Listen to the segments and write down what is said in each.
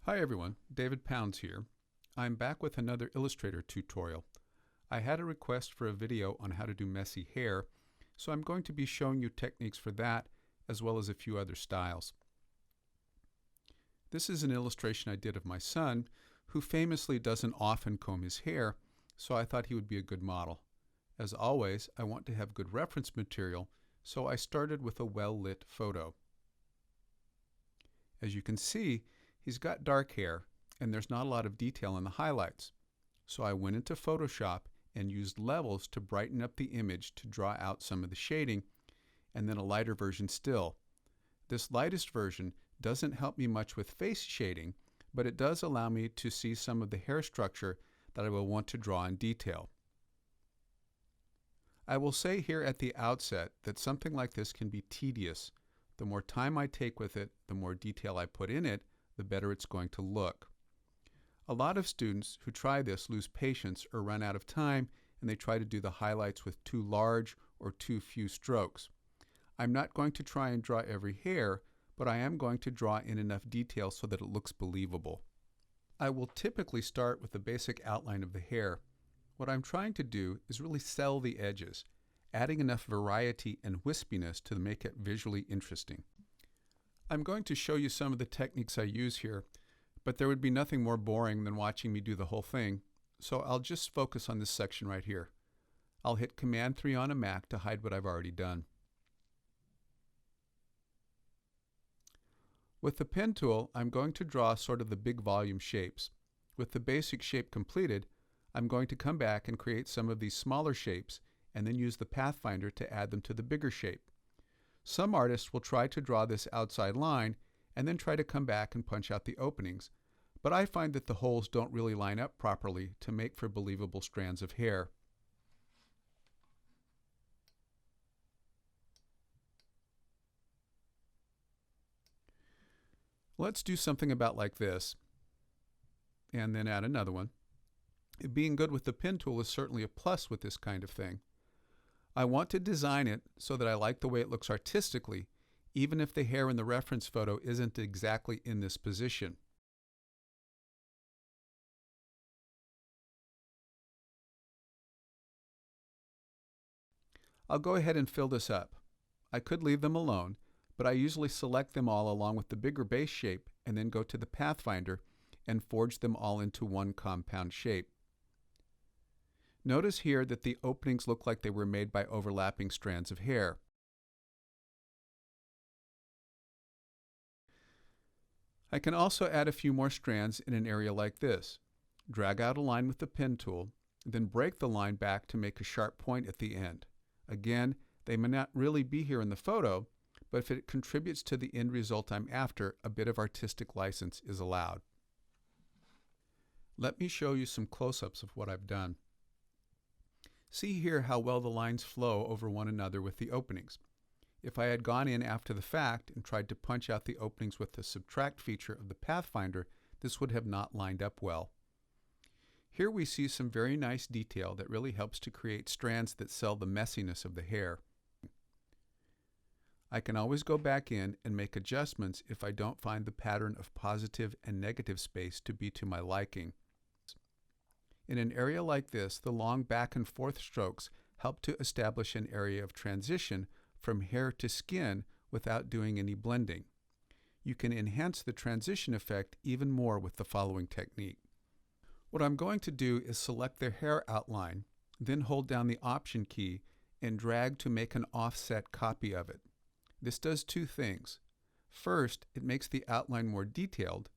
Hi everyone, David Pounds here. I'm back with another Illustrator tutorial. I had a request for a video on how to do messy hair, so I'm going to be showing you techniques for that as well as a few other styles. This is an illustration I did of my son, who famously doesn't often comb his hair, so I thought he would be a good model. As always, I want to have good reference material, so I started with a well-lit photo. As you can see, he's got dark hair, and there's not a lot of detail in the highlights. So I went into Photoshop and used levels to brighten up the image to draw out some of the shading, and then a lighter version still. This lightest version doesn't help me much with face shading, but it does allow me to see some of the hair structure that I will want to draw in detail. I will say here at the outset that something like this can be tedious. The more time I take with it, the more detail I put in it, the better it's going to look. A lot of students who try this lose patience or run out of time, and they try to do the highlights with too large or too few strokes. I'm not going to try and draw every hair, but I am going to draw in enough detail so that it looks believable. I will typically start with the basic outline of the hair. What I'm trying to do is really sell the edges, adding enough variety and wispiness to make it visually interesting. I'm going to show you some of the techniques I use here, but there would be nothing more boring than watching me do the whole thing, so I'll just focus on this section right here. I'll hit Command 3 on a Mac to hide what I've already done. With the pen tool, I'm going to draw sort of the big volume shapes. With the basic shape completed, I'm going to come back and create some of these smaller shapes and then use the Pathfinder to add them to the bigger shape. Some artists will try to draw this outside line and then try to come back and punch out the openings, but I find that the holes don't really line up properly to make for believable strands of hair. Let's do something about like this, and then add another one. Being good with the pen tool is certainly a plus with this kind of thing. I want to design it so that I like the way it looks artistically, even if the hair in the reference photo isn't exactly in this position. I'll go ahead and fill this up. I could leave them alone, but I usually select them all along with the bigger base shape and then go to the Pathfinder and forge them all into one compound shape. Notice here that the openings look like they were made by overlapping strands of hair. I can also add a few more strands in an area like this. Drag out a line with the pen tool, then break the line back to make a sharp point at the end. Again, they may not really be here in the photo, but if it contributes to the end result I'm after, a bit of artistic license is allowed. Let me show you some close-ups of what I've done. See here how well the lines flow over one another with the openings. If I had gone in after the fact and tried to punch out the openings with the subtract feature of the Pathfinder, this would have not lined up well. Here we see some very nice detail that really helps to create strands that sell the messiness of the hair. I can always go back in and make adjustments if I don't find the pattern of positive and negative space to be to my liking. In an area like this, the long back and forth strokes help to establish an area of transition from hair to skin without doing any blending. You can enhance the transition effect even more with the following technique. What I'm going to do is select the hair outline, then hold down the Option key and drag to make an offset copy of it. This does two things. First, it makes the outline more detailed,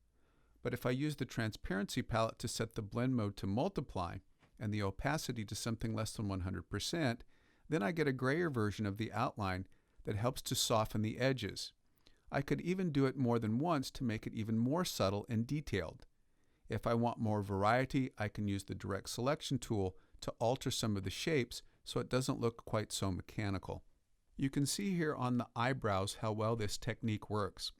but if I use the transparency palette to set the blend mode to multiply and the opacity to something less than 100%, then I get a grayer version of the outline that helps to soften the edges. I could even do it more than once to make it even more subtle and detailed. If I want more variety, I can use the direct selection tool to alter some of the shapes so it doesn't look quite so mechanical. You can see here on the eyebrows how well this technique works.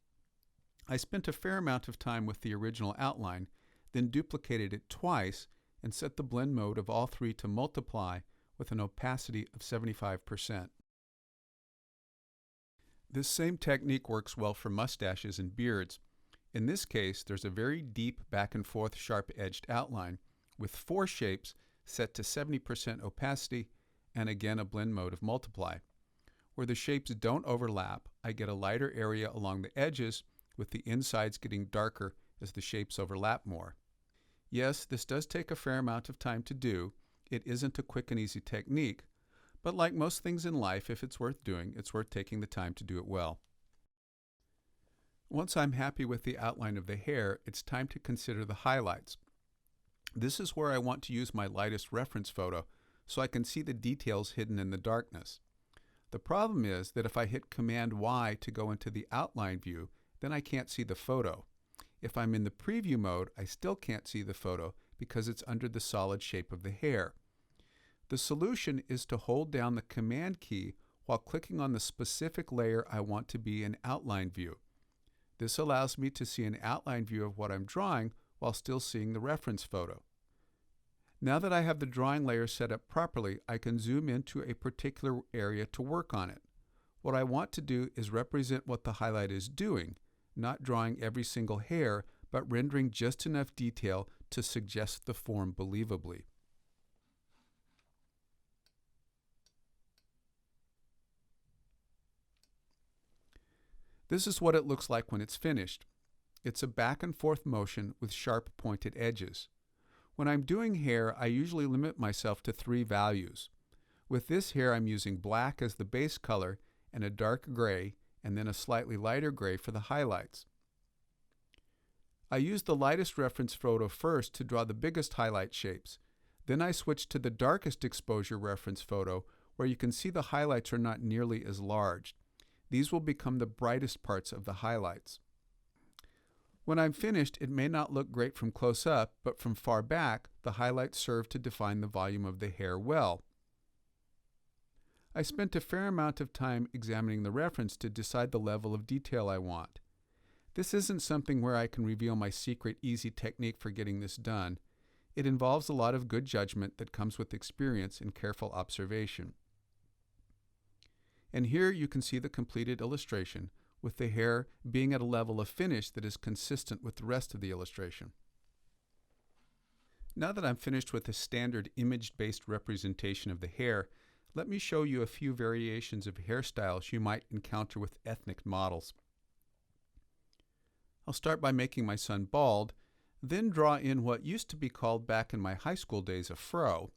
I spent a fair amount of time with the original outline, then duplicated it twice and set the blend mode of all three to multiply with an opacity of 75%. This same technique works well for mustaches and beards. In this case, there's a very deep back and forth sharp-edged outline with 4 shapes set to 70% opacity and again a blend mode of multiply. Where the shapes don't overlap, I get a lighter area along the edges, with the insides getting darker as the shapes overlap more. Yes, this does take a fair amount of time to do. It isn't a quick and easy technique, but like most things in life, if it's worth doing, it's worth taking the time to do it well. Once I'm happy with the outline of the hair, it's time to consider the highlights. This is where I want to use my lightest reference photo so I can see the details hidden in the darkness. The problem is that if I hit Command Y to go into the outline view, then I can't see the photo. If I'm in the preview mode, I still can't see the photo because it's under the solid shape of the hair. The solution is to hold down the Command key while clicking on the specific layer I want to be in outline view. This allows me to see an outline view of what I'm drawing while still seeing the reference photo. Now that I have the drawing layer set up properly, I can zoom into a particular area to work on it. What I want to do is represent what the highlight is doing, not drawing every single hair, but rendering just enough detail to suggest the form believably. This is what it looks like when it's finished. It's a back and forth motion with sharp pointed edges. When I'm doing hair, I usually limit myself to 3 values. With this hair, I'm using black as the base color and a dark gray, and then a slightly lighter gray for the highlights. I use the lightest reference photo first to draw the biggest highlight shapes. Then I switch to the darkest exposure reference photo, where you can see the highlights are not nearly as large. These will become the brightest parts of the highlights. When I'm finished, it may not look great from close up, but from far back, the highlights serve to define the volume of the hair well. I spent a fair amount of time examining the reference to decide the level of detail I want. This isn't something where I can reveal my secret easy technique for getting this done. It involves a lot of good judgment that comes with experience and careful observation. And here you can see the completed illustration, with the hair being at a level of finish that is consistent with the rest of the illustration. Now that I'm finished with a standard image-based representation of the hair, let me show you a few variations of hairstyles you might encounter with ethnic models. I'll start by making my son bald, then draw in what used to be called back in my high school days a fro.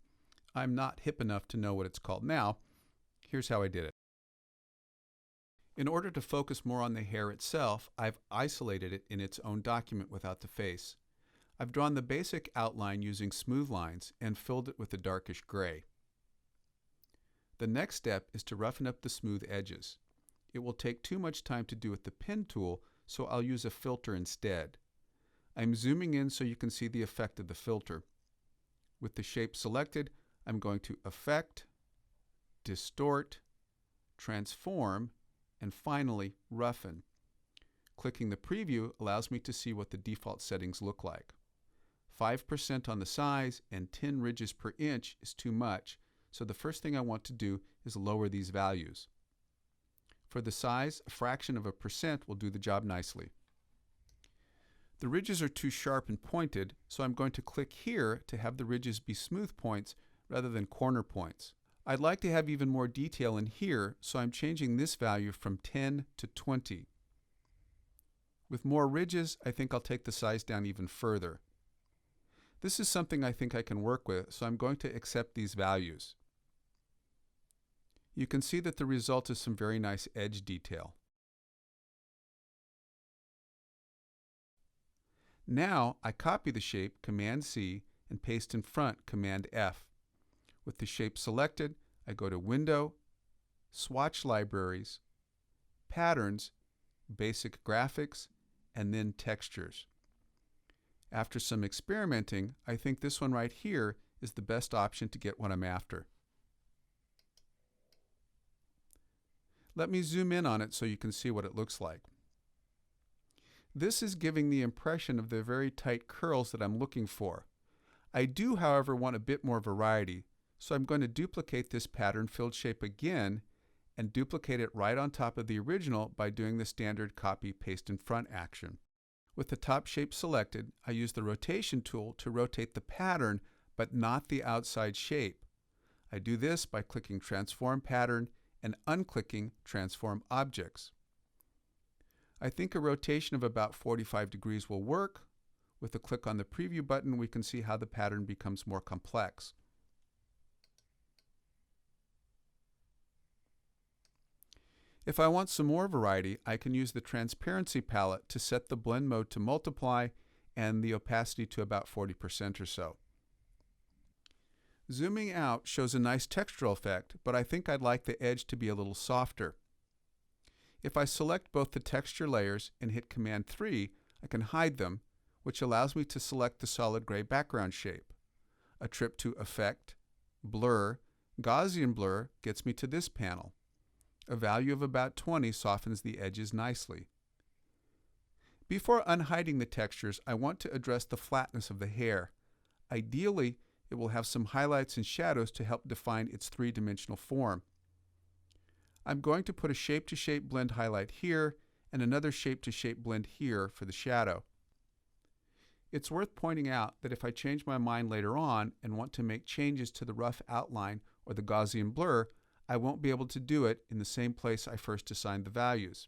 I'm not hip enough to know what it's called now. Here's how I did it. In order to focus more on the hair itself, I've isolated it in its own document without the face. I've drawn the basic outline using smooth lines and filled it with a darkish gray. The next step is to roughen up the smooth edges. It will take too much time to do with the pen tool, so I'll use a filter instead. I'm zooming in so you can see the effect of the filter. With the shape selected, I'm going to Effect, Distort, Transform, and finally roughen. Clicking the preview allows me to see what the default settings look like. 5% on the size and 10 ridges per inch is too much, so the first thing I want to do is lower these values. For the size, a fraction of a percent will do the job nicely. The ridges are too sharp and pointed, so I'm going to click here to have the ridges be smooth points rather than corner points. I'd like to have even more detail in here, so I'm changing this value from 10 to 20. With more ridges, I think I'll take the size down even further. This is something I think I can work with, so I'm going to accept these values. You can see that the result is some very nice edge detail. Now I copy the shape, Command C, and paste in front, Command F. With the shape selected, I go to Window, Swatch Libraries, Patterns, Basic Graphics, and then Textures. After some experimenting, I think this one right here is the best option to get what I'm after. Let me zoom in on it so you can see what it looks like. This is giving the impression of the very tight curls that I'm looking for. I do, however, want a bit more variety, so I'm going to duplicate this pattern filled shape again and duplicate it right on top of the original by doing the standard copy paste in front action. With the top shape selected, I use the rotation tool to rotate the pattern, but not the outside shape. I do this by clicking Transform Pattern and unclicking Transform Objects. I think a rotation of about 45 degrees will work. With a click on the Preview button, we can see how the pattern becomes more complex. If I want some more variety, I can use the Transparency palette to set the blend mode to multiply and the opacity to about 40% or so. Zooming out shows a nice textural effect, but I think I'd like the edge to be a little softer. If I select both the texture layers and hit Command 3, I can hide them, which allows me to select the solid gray background shape. A trip to Effect, Blur, Gaussian Blur gets me to this panel. A value of about 20 softens the edges nicely. Before unhiding the textures, I want to address the flatness of the hair. Ideally, it will have some highlights and shadows to help define its three-dimensional form. I'm going to put a shape-to-shape blend highlight here and another shape-to-shape blend here for the shadow. It's worth pointing out that if I change my mind later on and want to make changes to the rough outline or the Gaussian blur, I won't be able to do it in the same place I first assigned the values.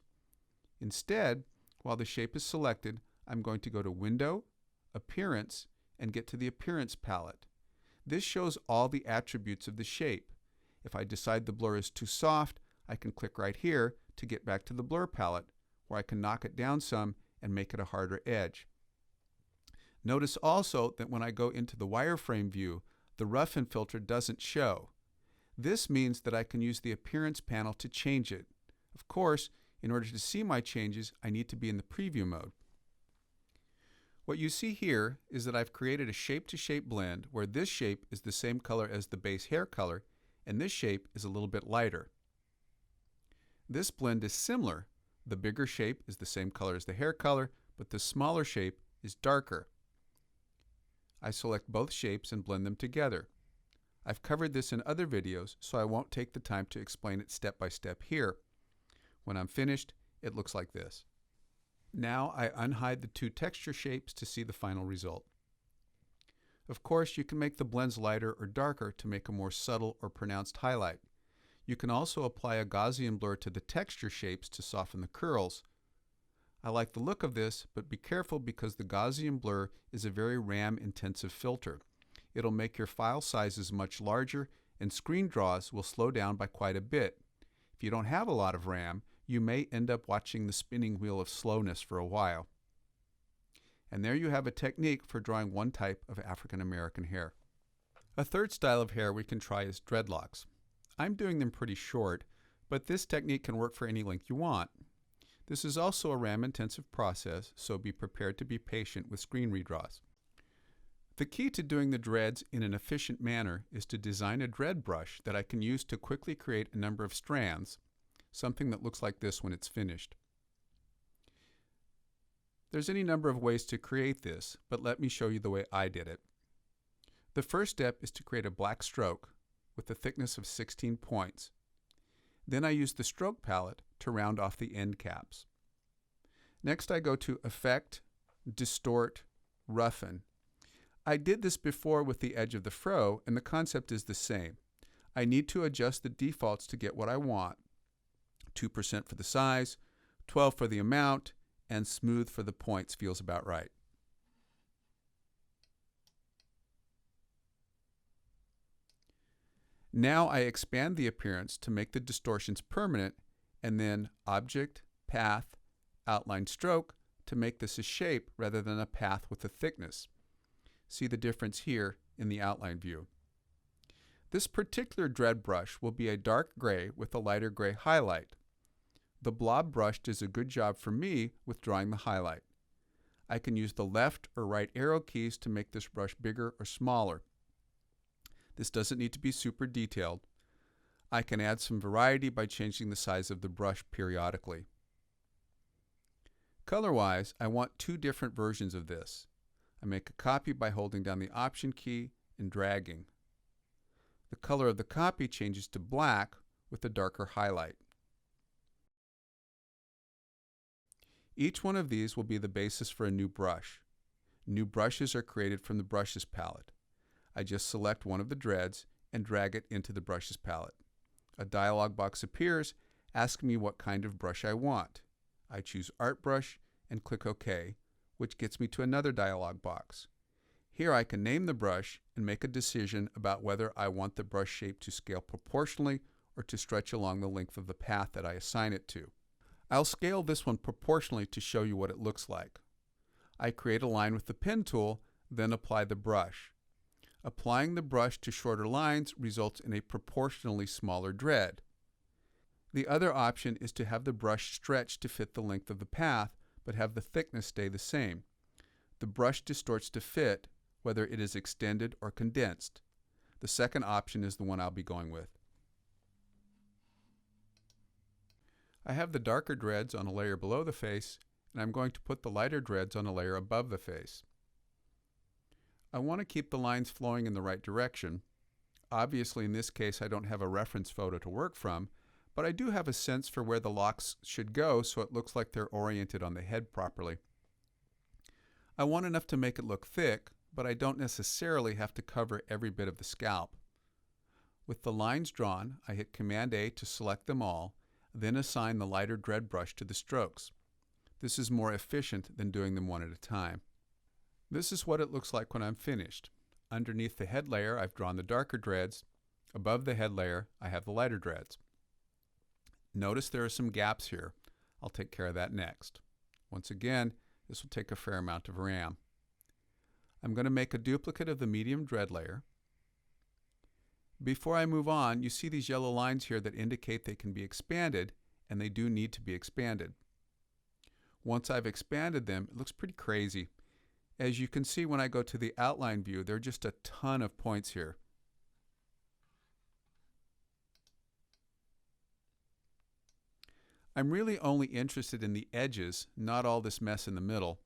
Instead, while the shape is selected, I'm going to go to Window, Appearance, and get to the Appearance palette. This shows all the attributes of the shape. If I decide the blur is too soft, I can click right here to get back to the Blur palette, where I can knock it down some and make it a harder edge. Notice also that when I go into the wireframe view, the roughen filter doesn't show. This means that I can use the Appearance panel to change it. Of course, in order to see my changes, I need to be in the preview mode. What you see here is that I've created a shape-to-shape blend where this shape is the same color as the base hair color, and this shape is a little bit lighter. This blend is similar. The bigger shape is the same color as the hair color, but the smaller shape is darker. I select both shapes and blend them together. I've covered this in other videos, so I won't take the time to explain it step by step here. When I'm finished, it looks like this. Now I unhide the two texture shapes to see the final result. Of course, you can make the blends lighter or darker to make a more subtle or pronounced highlight. You can also apply a Gaussian blur to the texture shapes to soften the curls. I like the look of this, but be careful because the Gaussian blur is a very RAM-intensive filter. It'll make your file sizes much larger, and screen draws will slow down by quite a bit. If you don't have a lot of RAM, you may end up watching the spinning wheel of slowness for a while. And there you have a technique for drawing one type of African American hair. A third style of hair we can try is dreadlocks. I'm doing them pretty short, but this technique can work for any length you want. This is also a RAM-intensive process, so be prepared to be patient with screen redraws. The key to doing the dreads in an efficient manner is to design a dread brush that I can use to quickly create a number of strands, something that looks like this when it's finished. There's any number of ways to create this, but let me show you the way I did it. The first step is to create a black stroke with a thickness of 16 points. Then I use the stroke palette to round off the end caps. Next I go to Effect, Distort, Roughen. I did this before with the edge of the fro, and the concept is the same. I need to adjust the defaults to get what I want. 2% for the size, 12 for the amount, and smooth for the points feels about right. Now I expand the appearance to make the distortions permanent, and then Object, Path, Outline Stroke to make this a shape rather than a path with a thickness. See the difference here in the outline view. This particular dread brush will be a dark gray with a lighter gray highlight. The blob brush does a good job for me with drawing the highlight. I can use the left or right arrow keys to make this brush bigger or smaller. This doesn't need to be super detailed. I can add some variety by changing the size of the brush periodically. Color-wise, I want two different versions of this. I make a copy by holding down the Option key and dragging. The color of the copy changes to black with a darker highlight. Each one of these will be the basis for a new brush. New brushes are created from the Brushes palette. I just select one of the dreads and drag it into the Brushes palette. A dialog box appears asking me what kind of brush I want. I choose Art Brush and click OK, which gets me to another dialog box. Here I can name the brush and make a decision about whether I want the brush shape to scale proportionally or to stretch along the length of the path that I assign it to. I'll scale this one proportionally to show you what it looks like. I create a line with the pen tool, then apply the brush. Applying the brush to shorter lines results in a proportionally smaller dread. The other option is to have the brush stretch to fit the length of the path, but have the thickness stay the same. The brush distorts to fit whether it is extended or condensed. The second option is the one I'll be going with. I have the darker dreads on a layer below the face, and I'm going to put the lighter dreads on a layer above the face. I want to keep the lines flowing in the right direction. Obviously, in this case, I don't have a reference photo to work from, but I do have a sense for where the locks should go so it looks like they're oriented on the head properly. I want enough to make it look thick, but I don't necessarily have to cover every bit of the scalp. With the lines drawn, I hit Command A to select them all, then assign the lighter dread brush to the strokes. This is more efficient than doing them one at a time. This is what it looks like when I'm finished. Underneath the head layer, I've drawn the darker dreads. Above the head layer, I have the lighter dreads. Notice there are some gaps here. I'll take care of that next. Once again, this will take a fair amount of RAM. I'm going to make a duplicate of the medium dread layer. Before I move on, you see these yellow lines here that indicate they can be expanded, and they do need to be expanded. Once I've expanded them, it looks pretty crazy. As you can see when I go to the outline view, there are just a ton of points here. I'm really only interested in the edges, not all this mess in the middle.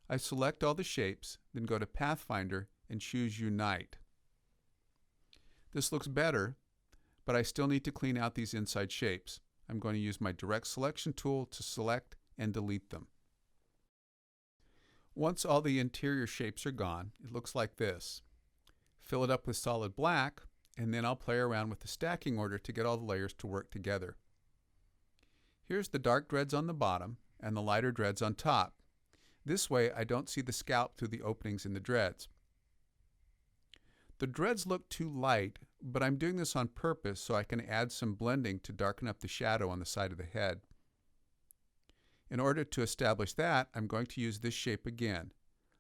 I select all the shapes, then go to Pathfinder and choose Unite. This looks better, but I still need to clean out these inside shapes. I'm going to use my Direct Selection tool to select and delete them. Once all the interior shapes are gone, it looks like this. Fill it up with solid black, and then I'll play around with the stacking order to get all the layers to work together. Here's the dark dreads on the bottom and the lighter dreads on top. This way I don't see the scalp through the openings in the dreads. The dreads look too light, but I'm doing this on purpose so I can add some blending to darken up the shadow on the side of the head. In order to establish that, I'm going to use this shape again.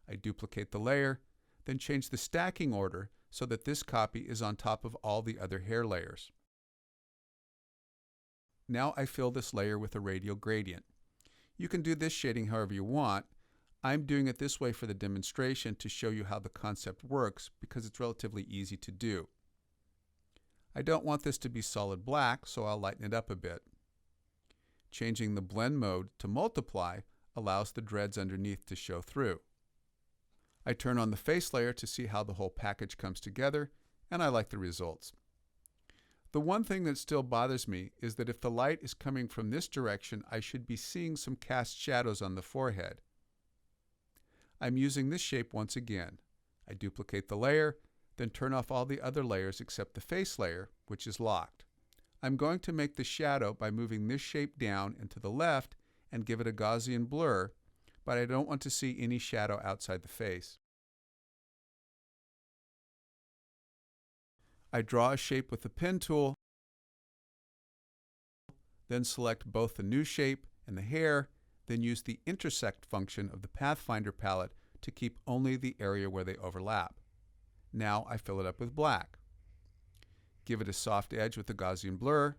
I duplicate the layer, then change the stacking order so that this copy is on top of all the other hair layers. Now I fill this layer with a radial gradient. You can do this shading however you want. I'm doing it this way for the demonstration to show you how the concept works because it's relatively easy to do. I don't want this to be solid black, so I'll lighten it up a bit. Changing the blend mode to multiply allows the dreads underneath to show through. I turn on the face layer to see how the whole package comes together, and I like the results. The one thing that still bothers me is that if the light is coming from this direction, I should be seeing some cast shadows on the forehead. I'm using this shape once again. I duplicate the layer, then turn off all the other layers except the face layer, which is locked. I'm going to make the shadow by moving this shape down and to the left and give it a Gaussian blur, but I don't want to see any shadow outside the face. I draw a shape with the pen tool, then select both the new shape and the hair, then use the intersect function of the Pathfinder palette to keep only the area where they overlap. Now I fill it up with black. Give it a soft edge with the Gaussian blur,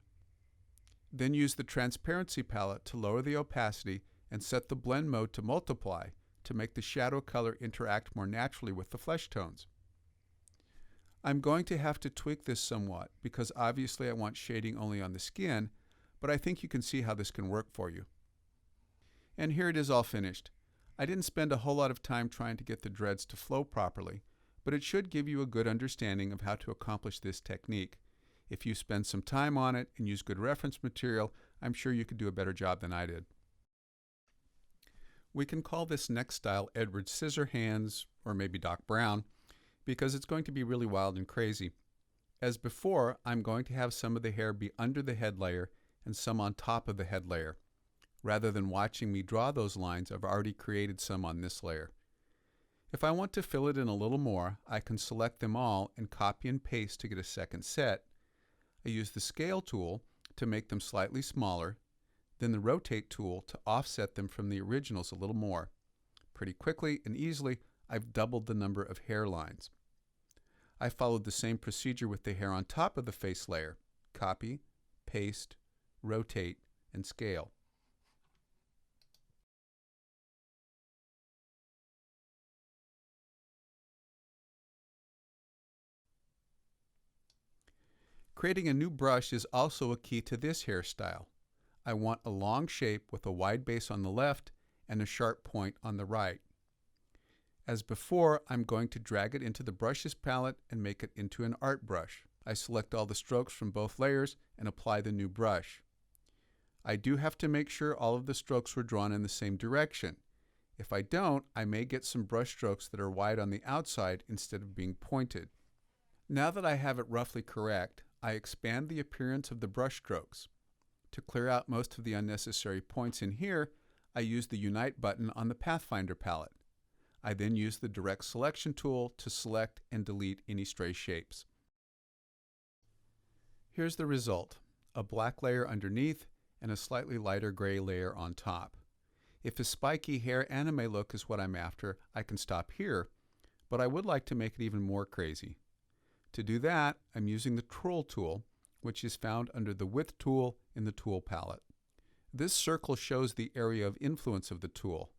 then use the transparency palette to lower the opacity and set the blend mode to multiply to make the shadow color interact more naturally with the flesh tones. I'm going to have to tweak this somewhat because obviously I want shading only on the skin, but I think you can see how this can work for you. And here it is all finished. I didn't spend a whole lot of time trying to get the dreads to flow properly, but it should give you a good understanding of how to accomplish this technique. If you spend some time on it and use good reference material, I'm sure you could do a better job than I did. We can call this next style Edward Scissorhands, or maybe Doc Brown, because it's going to be really wild and crazy. As before, I'm going to have some of the hair be under the head layer and some on top of the head layer. Rather than watching me draw those lines, I've already created some on this layer. If I want to fill it in a little more, I can select them all and copy and paste to get a second set. I use the scale tool to make them slightly smaller, then the rotate tool to offset them from the originals a little more. Pretty quickly and easily, I've doubled the number of hairlines. I followed the same procedure with the hair on top of the face layer. Copy, paste, rotate, and scale. Creating a new brush is also a key to this hairstyle. I want a long shape with a wide base on the left and a sharp point on the right. As before, I'm going to drag it into the brushes palette and make it into an art brush. I select all the strokes from both layers and apply the new brush. I do have to make sure all of the strokes were drawn in the same direction. If I don't, I may get some brush strokes that are wide on the outside instead of being pointed. Now that I have it roughly correct, I expand the appearance of the brush strokes. To clear out most of the unnecessary points in here, I use the Unite button on the Pathfinder palette. I then use the Direct Selection tool to select and delete any stray shapes. Here's the result: a black layer underneath and a slightly lighter gray layer on top. If a spiky hair anime look is what I'm after, I can stop here, but I would like to make it even more crazy. To do that, I'm using the Twirl tool, which is found under the Width tool in the tool palette. This circle shows the area of influence of the tool.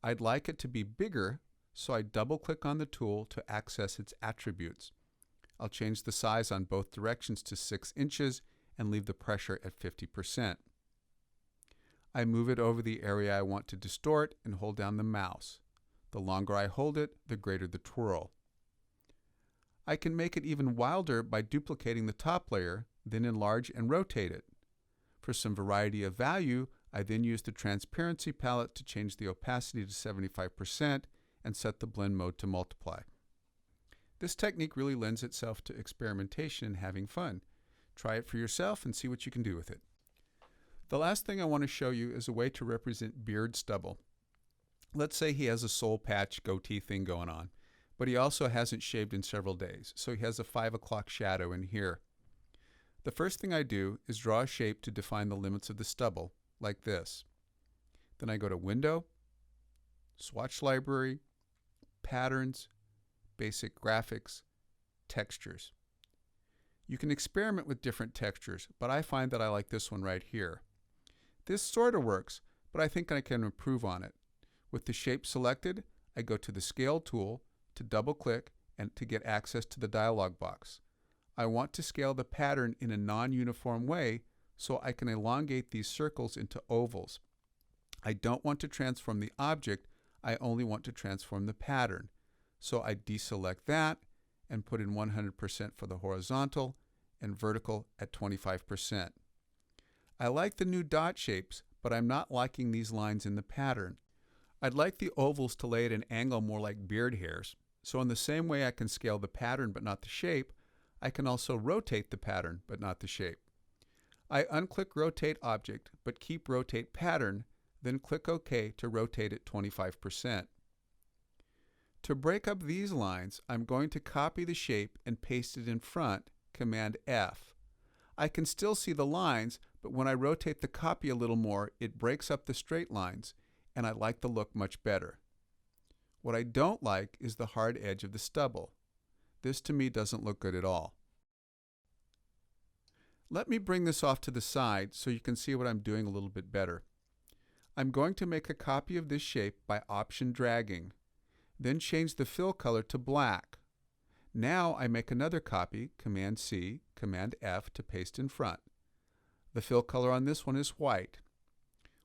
I'd like it to be bigger, so I double-click on the tool to access its attributes. I'll change the size on both directions to 6 inches and leave the pressure at 50%. I move it over the area I want to distort and hold down the mouse. The longer I hold it, the greater the twirl. I can make it even wilder by duplicating the top layer, then enlarge and rotate it. For some variety of value, I then use the transparency palette to change the opacity to 75% and set the blend mode to multiply. This technique really lends itself to experimentation and having fun. Try it for yourself and see what you can do with it. The last thing I want to show you is a way to represent beard stubble. Let's say he has a soul patch goatee thing going on, but he also hasn't shaved in several days, so he has a 5 o'clock shadow in here. The first thing I do is draw a shape to define the limits of the stubble, like this. Then I go to Window, Swatch Library, Patterns, Basic Graphics, Textures. You can experiment with different textures, but I find that I like this one right here. This sort of works, but I think I can improve on it. With the shape selected, I go to the Scale tool to double-click and to get access to the dialog box. I want to scale the pattern in a non-uniform way so I can elongate these circles into ovals. I don't want to transform the object, I only want to transform the pattern. So I deselect that and put in 100% for the horizontal and vertical at 25%. I like the new dot shapes, but I'm not liking these lines in the pattern. I'd like the ovals to lay at an angle more like beard hairs. So in the same way I can scale the pattern but not the shape, I can also rotate the pattern but not the shape. I unclick Rotate Object but keep Rotate Pattern, then click OK to rotate it 25%. To break up these lines, I'm going to copy the shape and paste it in front, Command F. I can still see the lines, but when I rotate the copy a little more, it breaks up the straight lines, and I like the look much better. What I don't like is the hard edge of the stubble. This to me doesn't look good at all. Let me bring this off to the side so you can see what I'm doing a little bit better. I'm going to make a copy of this shape by Option dragging, then change the fill color to black. Now I make another copy, Command C, Command F to paste in front. The fill color on this one is white.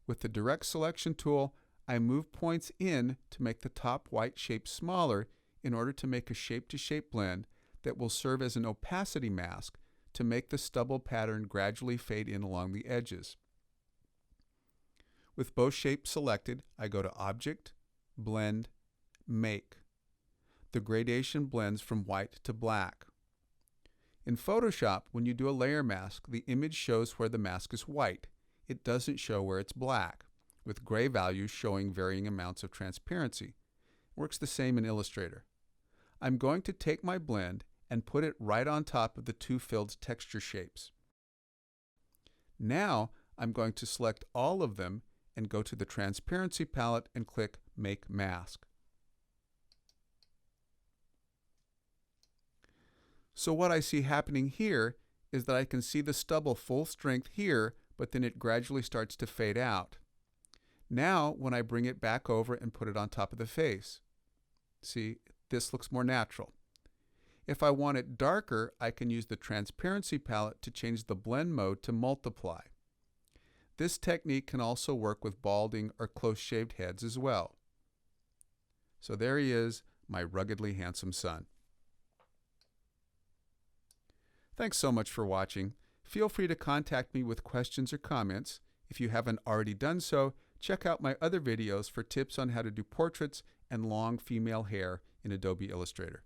With the Direct Selection tool, I move points in to make the top white shape smaller in order to make a shape-to-shape blend that will serve as an opacity mask to make the stubble pattern gradually fade in along the edges. With both shapes selected, I go to Object, Blend, Make. The gradation blends from white to black. In Photoshop, when you do a layer mask, the image shows where the mask is white. It doesn't show where it's black, with gray values showing varying amounts of transparency. Works the same in Illustrator. I'm going to take my blend and put it right on top of the two filled texture shapes. Now I'm going to select all of them and go to the Transparency palette and click Make Mask. So what I see happening here is that I can see the stubble full strength here, but then it gradually starts to fade out. Now when I bring it back over and put it on top of the face, see, this looks more natural. If I want it darker, I can use the Transparency palette to change the blend mode to multiply. This technique can also work with balding or close-shaved heads as well. So there he is, my ruggedly handsome son. Thanks so much for watching. Feel free to contact me with questions or comments. If you haven't already done so, check out my other videos for tips on how to do portraits and long female hair in Adobe Illustrator.